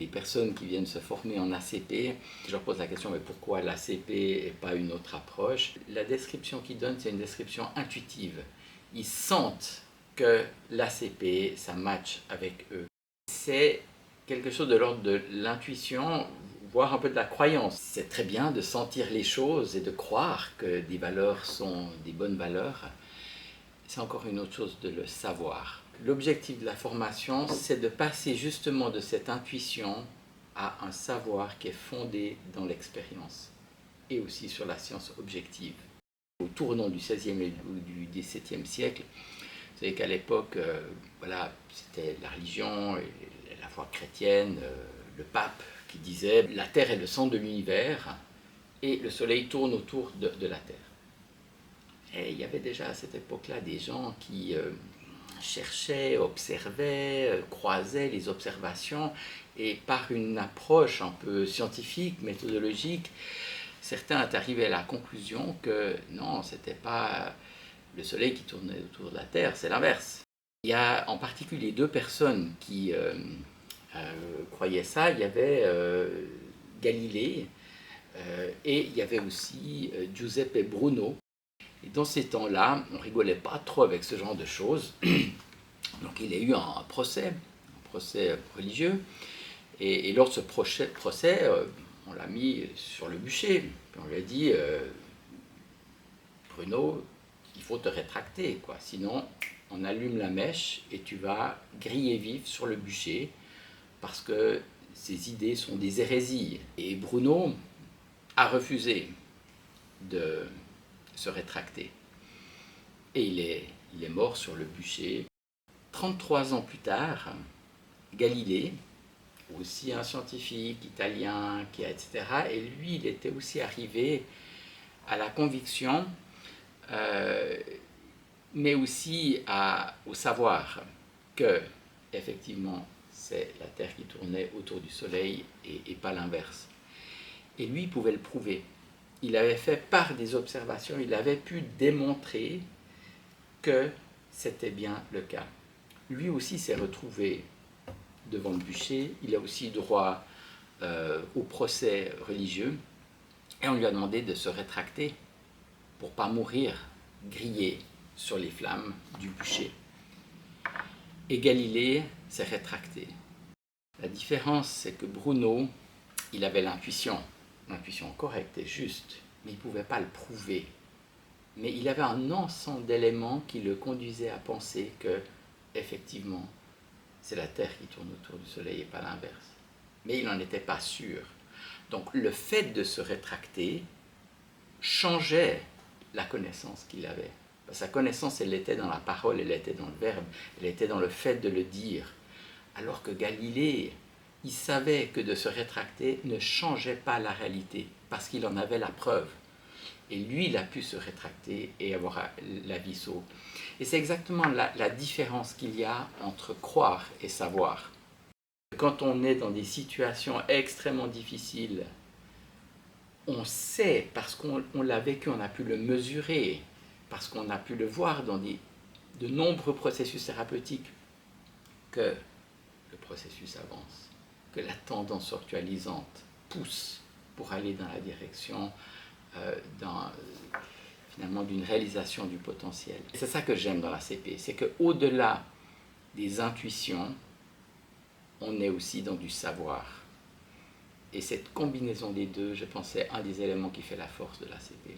les personnes qui viennent se former en ACP, je leur pose la question, mais pourquoi l'ACP et pas une autre approche? La description qu'ils donnent, c'est une description intuitive. Ils sentent que l'ACP, ça match avec eux. C'est quelque chose de l'ordre de l'intuition, voire un peu de la croyance. C'est très bien de sentir les choses et de croire que des valeurs sont des bonnes valeurs. C'est encore une autre chose de le savoir. L'objectif de la formation, c'est de passer justement de cette intuition à un savoir qui est fondé dans l'expérience et aussi sur la science objective. Au tournant du XVIe et du XVIIe siècle, vous savez qu'à l'époque, c'était la religion et la foi chrétienne, le pape qui disait « la Terre est le centre de l'univers et le Soleil tourne autour de la Terre ». Et il y avait déjà à cette époque-là des gens qui cherchaient, observaient, croisaient les observations et par une approche un peu scientifique, méthodologique, certains sont arrivés à la conclusion que non, ce n'était pas le Soleil qui tournait autour de la Terre, c'est l'inverse. Il y a en particulier deux personnes qui croyaient ça. Il y avait Galilée et il y avait aussi Giuseppe Bruno. Et dans ces temps-là, on ne rigolait pas trop avec ce genre de choses. Donc il y a eu un procès religieux. Et lors de ce procès, on l'a mis sur le bûcher. Puis on lui a dit, Bruno, il faut te rétracter, quoi. Sinon on allume la mèche et tu vas griller vif sur le bûcher parce que ces idées sont des hérésies. Et Bruno a refusé de se rétracter. Et il est mort sur le bûcher. 33 ans plus tard, Galilée, aussi un scientifique italien, etc., et lui, il était aussi arrivé à la conviction, mais aussi au savoir que, effectivement, c'est la Terre qui tournait autour du Soleil et pas l'inverse. Et lui, il pouvait le prouver. Il avait fait par des observations, il avait pu démontrer que c'était bien le cas. Lui aussi s'est retrouvé devant le bûcher, il a aussi droit au procès religieux, et on lui a demandé de se rétracter pour ne pas mourir grillé sur les flammes du bûcher. Et Galilée s'est rétracté. La différence, c'est que Bruno, il avait l'intuition correcte et juste, mais il ne pouvait pas le prouver. Mais il avait un ensemble d'éléments qui le conduisaient à penser que, effectivement, c'est la Terre qui tourne autour du Soleil et pas l'inverse. Mais il n'en était pas sûr. Donc le fait de se rétracter changeait la connaissance qu'il avait. Sa connaissance, elle était dans la parole, elle était dans le verbe, elle était dans le fait de le dire. Alors que Galilée, il savait que de se rétracter ne changeait pas la réalité, parce qu'il en avait la preuve. Et lui, il a pu se rétracter et avoir la vie sauve. Et c'est exactement la différence qu'il y a entre croire et savoir. Quand on est dans des situations extrêmement difficiles, on sait, parce qu'on l'a vécu, on a pu le mesurer, parce qu'on a pu le voir dans de nombreux processus thérapeutiques, que le processus avance, que la tendance actualisante pousse pour aller dans la direction finalement d'une réalisation du potentiel. C'est ça que j'aime dans la CP, c'est qu'au-delà des intuitions, on est aussi dans du savoir. Et cette combinaison des deux, je pense, c'est un des éléments qui fait la force de la CP.